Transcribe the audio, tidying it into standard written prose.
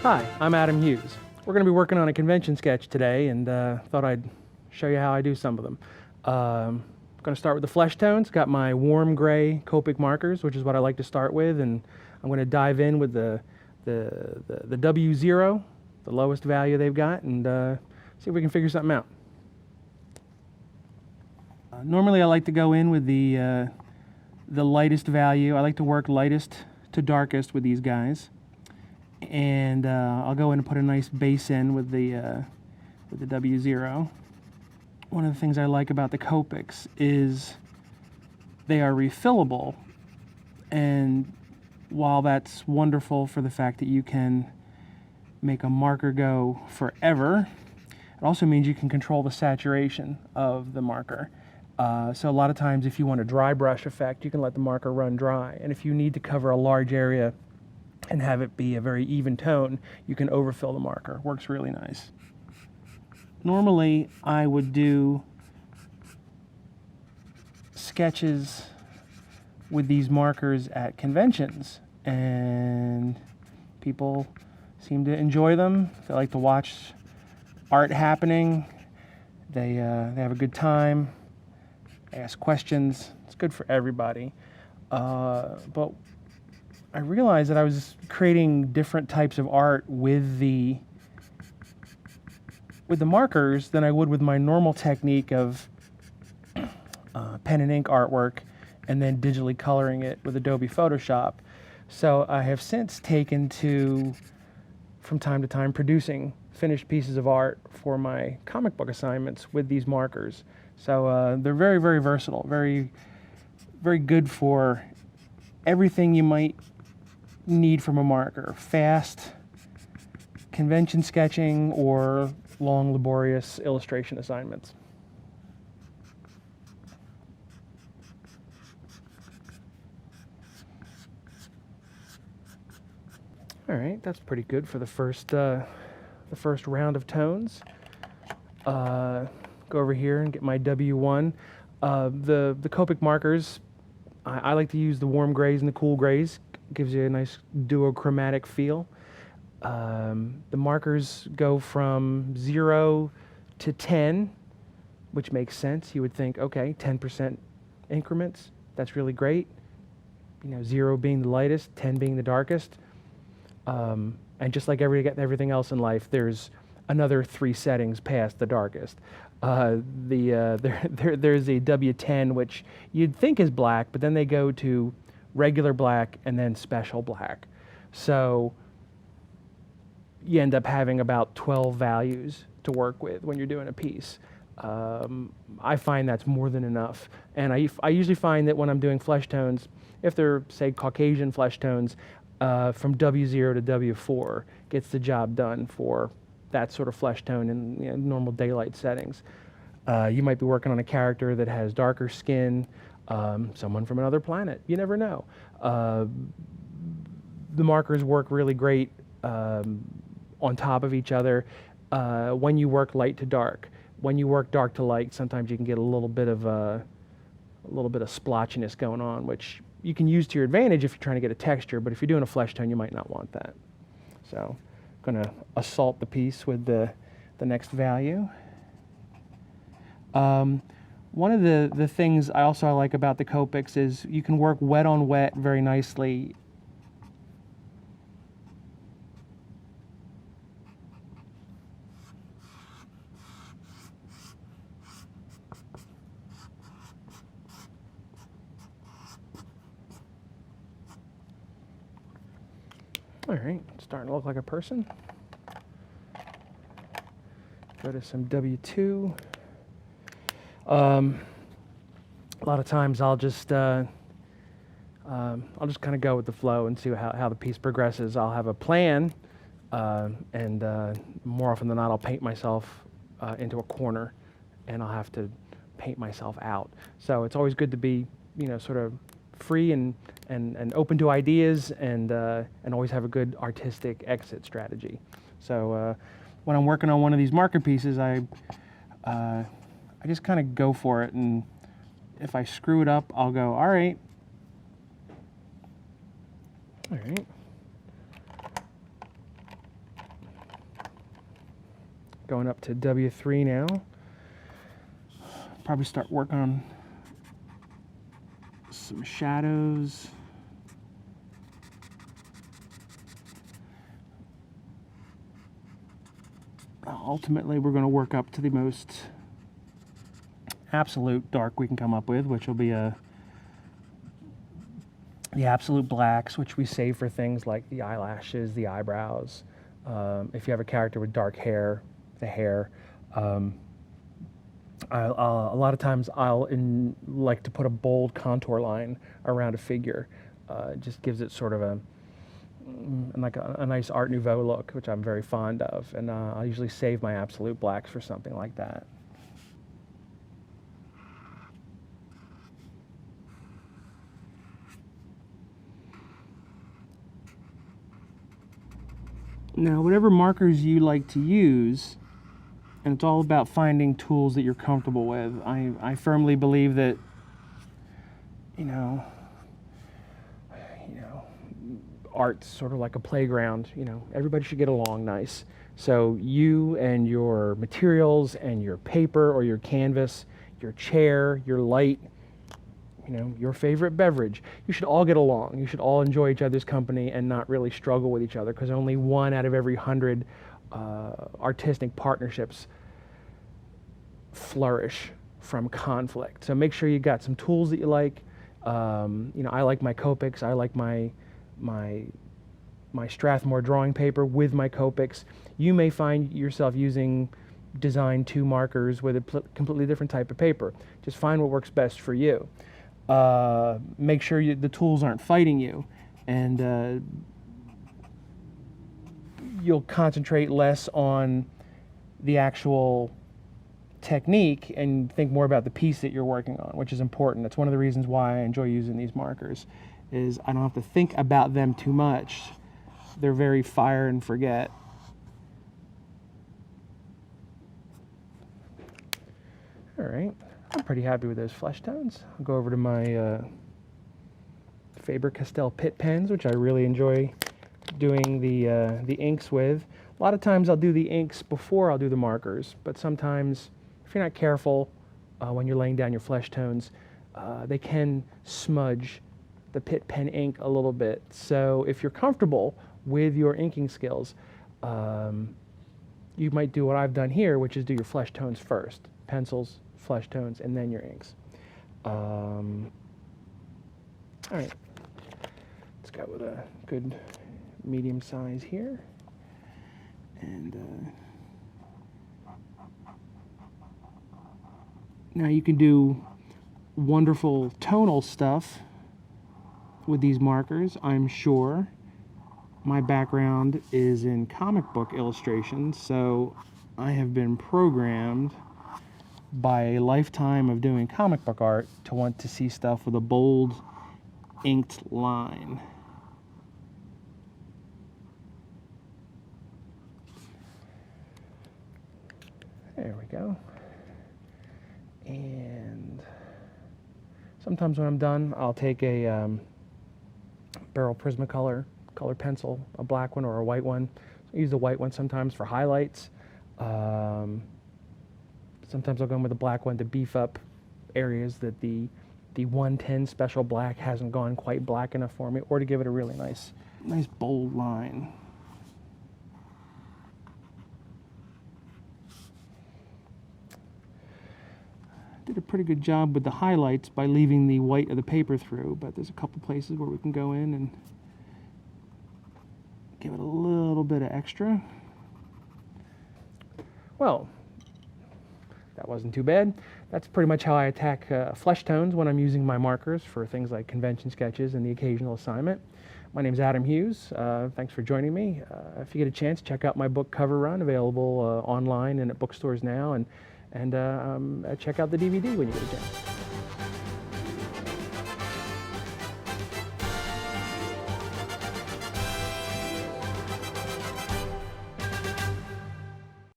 Hi, I'm Adam Hughes. We're going to be working on a convention sketch today, and thought I'd show you how I do some of them. I'm going to start with the flesh tones. Got my warm gray Copic markers, which is what I like to start with, and I'm going to dive in with the W0, the lowest value they've got, and see if we can figure something out. Normally I like to go in with the lightest value. I like to work lightest to darkest with these guys. And I'll go in and put a nice base in with the W0. One of the things I like about the Copics is they are refillable, and while that's wonderful for the fact that you can make a marker go forever, it also means you can control the saturation of the marker. So a lot of times if you want a dry brush effect, you can let the marker run dry, and if you need to cover a large area and have it be a very even tone, you can overfill the marker. Works really nice. Normally, I would do sketches with these markers at conventions, and people seem to enjoy them. They like to watch art happening. They have a good time. They ask questions. It's good for everybody. But I realized that I was creating different types of art with the markers than I would with my normal technique of pen and ink artwork and then digitally coloring it with Adobe Photoshop. So I have since taken to, from time to time, producing finished pieces of art for my comic book assignments with these markers. So they're very, very versatile, very, very good for everything you might need from a marker. Fast convention sketching or long, laborious illustration assignments. All right, that's pretty good for the first round of tones. Go over here and get my W1. The Copic markers, I like to use the warm grays and the cool grays. Gives you a nice duochromatic feel. The markers go from 0 to 10, which makes sense. You would think, okay, 10% increments, that's really great. 0 being the lightest, 10 being the darkest. And just like everything else in life, there's another 3 settings past the darkest. There's a W10, which you'd think is black, but then they go to regular black and then special black. So you end up having about 12 values to work with when you're doing a piece. I find that's more than enough. And I usually find that when I'm doing flesh tones, if they're, say, Caucasian flesh tones, from W0 to W4 gets the job done for that sort of flesh tone in normal daylight settings. You might be working on a character that has darker skin, someone from another planet. You never know. The markers work really great on top of each other when you work light to dark. When you work dark to light, sometimes you can get a little bit of splotchiness going on, which you can use to your advantage if you're trying to get a texture, but if you're doing a flesh tone, you might not want that. So I'm going to assault the piece with the next value. One of the things I also like about the Copics is you can work wet on wet very nicely. All right, starting to look like a person. Go to some W2. A lot of times I'll just kind of go with the flow and see how the piece progresses. I'll have a plan, and more often than not, I'll paint myself into a corner, and I'll have to paint myself out. So it's always good to be, sort of free and open to ideas, and always have a good artistic exit strategy. So when I'm working on one of these marker pieces, I just kind of go for it, and if I screw it up, I'll go, all right. Going up to W3 now. Probably start working on some shadows. Ultimately, we're going to work up to the most absolute dark we can come up with, which will be the absolute blacks, which we save for things like the eyelashes, the eyebrows. If you have a character with dark hair, the hair. A lot of times I'll like to put a bold contour line around a figure. It just gives it sort of a nice Art Nouveau look, which I'm very fond of, and I'll usually save my absolute blacks for something like that. Now, whatever markers you like to use, and it's all about finding tools that you're comfortable with. I firmly believe that, art's sort of like a playground. Everybody should get along nice. So you and your materials and your paper or your canvas, your chair, your light, your favorite beverage, you should all get along. You should all enjoy each other's company and not really struggle with each other, because only 1 out of every 100 artistic partnerships flourish from conflict. So make sure you got some tools that you like. I like my Copics. I like my Strathmore drawing paper with my Copics. You may find yourself using Design 2 markers with a completely different type of paper. Just find what works best for you. Make sure the tools aren't fighting you, and you'll concentrate less on the actual technique and think more about the piece that you're working on, which is important. That's one of the reasons why I enjoy using these markers, is I don't have to think about them too much. They're very fire and forget. All right, I'm pretty happy with those flesh tones. I'll go over to my Faber-Castell Pitt pens, which I really enjoy doing the inks with. A lot of times I'll do the inks before I'll do the markers, but sometimes if you're not careful when you're laying down your flesh tones, they can smudge the Pitt pen ink a little bit. So if you're comfortable with your inking skills, you might do what I've done here, which is do your flesh tones first. Pencils, flesh tones, and then your inks. All right, let's go with a good medium size here. And now you can do wonderful tonal stuff with these markers, I'm sure. My background is in comic book illustrations, so I have been programmed by a lifetime of doing comic book art to want to see stuff with a bold inked line. There we go. And sometimes when I'm done, I'll take a Barrel Prismacolor colored pencil, a black one or a white one. I use the white one sometimes for highlights. Sometimes I'll go in with a black one to beef up areas that the 110 special black hasn't gone quite black enough for me, or to give it a really nice bold line. Did a pretty good job with the highlights by leaving the white of the paper through, but there's a couple places where we can go in and give it a little bit of extra. Well, that wasn't too bad. That's pretty much how I attack flesh tones when I'm using my markers for things like convention sketches and the occasional assignment. My name's Adam Hughes. Thanks for joining me. If you get a chance, check out my book Cover Run, available online and at bookstores now, and check out the DVD when you get a chance.